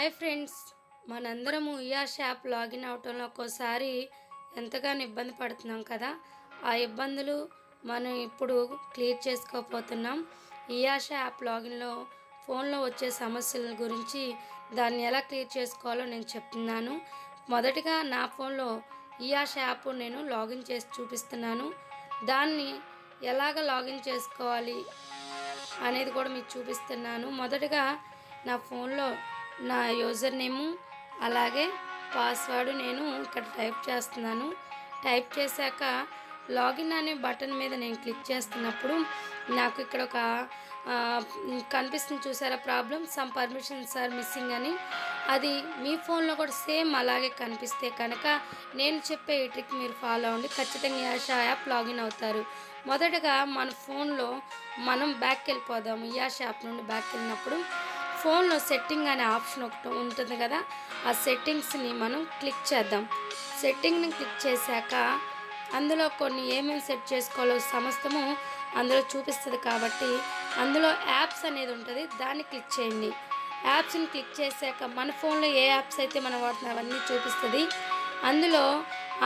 Hi friends, మనందరము ఇయాష్ app login అవటంలో ఒక్కోసారి ఎంతగానో ఇబ్బంది పడుతున్నాం కదా. ఆ ఇబ్బందులు మనం ఇప్పుడు క్లియర్ చేసుకోపోతున్నాం. ఇయాష్ యాప్ లాగిన్లో ఫోన్లో వచ్చే సమస్యల గురించి దాన్ని ఎలా క్లియర్ చేసుకోవాలో నేను చెప్తున్నాను. మొదటిగా నా ఫోన్లో ఇయాష్ యాప్ నేను లాగిన్ చేసి చూపిస్తున్నాను. దాన్ని ఎలాగ లాగిన్ చేసుకోవాలి అనేది కూడా మీకు చూపిస్తున్నాను. మొదటగా నా ఫోన్లో నా యూజర్ నేము అలాగే పాస్వర్డ్ నేను ఇక్కడ టైప్ చేస్తున్నాను. టైప్ చేశాక లాగిన్ అనే బటన్ మీద నేను క్లిక్ చేస్తున్నప్పుడు నాకు ఇక్కడ ఒక కనిపిస్తుంది, చూసారా? Problem some permissions are missing అని. అది మీ ఫోన్లో కూడా సేమ్ అలాగే కనిపిస్తే కనుక నేను చెప్పే ఈ ట్రిక్ మీరు ఫాలో అవ్వండి, ఖచ్చితంగా ఇయాష్ యాప్ లాగిన్ అవుతారు. మొదటగా మన ఫోన్లో మనం బ్యాక్కి వెళ్ళిపోదాము. ఇయాష్ యాప్ నుండి బ్యాక్కి వెళ్ళినప్పుడు ఫోన్లో సెట్టింగ్ అనే ఆప్షన్ ఒకటి ఉంటుంది కదా, ఆ సెట్టింగ్స్ని మనం క్లిక్ చేద్దాం. సెట్టింగ్ని క్లిక్ చేశాక అందులో కొన్ని ఏమేమి సెట్ చేసుకోవాలో సమస్తము అందులో చూపిస్తుంది కాబట్టి అందులో యాప్స్ అనేది ఉంటుంది, దాన్ని క్లిక్ చేయండి. యాప్స్ని క్లిక్ చేశాక మన ఫోన్లో ఏ యాప్స్ అయితే మనం వాడుతున్నాం అవన్నీ చూపిస్తుంది. అందులో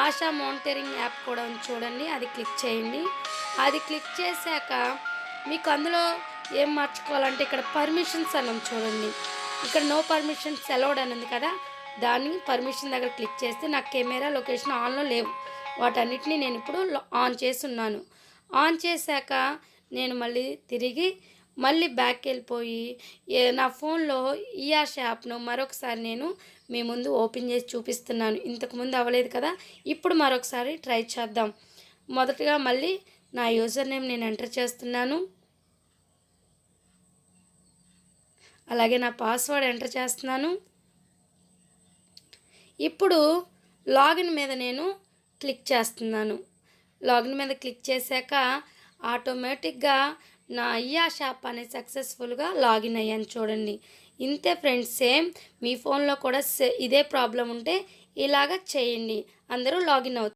ఆశా మానిటరింగ్ యాప్ కూడా ఉంది చూడండి, అది క్లిక్ చేయండి. అది క్లిక్ చేశాక మీకు అందులో ఏం మార్చుకోవాలంటే ఇక్కడ పర్మిషన్స్ అని ఉంది చూడండి, ఇక్కడ నో పర్మిషన్స్ అలౌడ్ అని ఉంది కదా, దాన్ని పర్మిషన్ దగ్గర క్లిక్ చేస్తే నాకు కెమెరా లొకేషన్ ఆన్లో లేవు, వాటన్నిటిని నేను ఇప్పుడు ఆన్ చేస్తున్నాను. ఆన్ చేశాక నేను మళ్ళీ బ్యాక్ వెళ్ళిపోయి నా ఫోన్లో ఇయాష్ యాప్ను మరొకసారి నేను మీ ముందు ఓపెన్ చేసి చూపిస్తున్నాను. ఇంతకుముందు అవ్వలేదు కదా, ఇప్పుడు మరొకసారి ట్రై చేద్దాం. మొదటగా మళ్ళీ నా యూజర్ నేమ్ నేను ఎంటర్ చేస్తున్నాను, అలాగే నా పాస్వర్డ్ ఎంటర్ చేస్తున్నాను. ఇప్పుడు లాగిన్ మీద నేను క్లిక్ చేస్తున్నాను. లాగిన్ మీద క్లిక్ చేశాక ఆటోమేటిక్గా నా ఇయాష్ యాప్ అనేది సక్సెస్ఫుల్గా లాగిన్ అయ్యాను చూడండి. ఇంతే ఫ్రెండ్స్, సేమ్ మీ ఫోన్లో కూడా ఇదే ప్రాబ్లం ఉంటే ఇలాగ చేయండి, అందరూ లాగిన్ అవుతారు.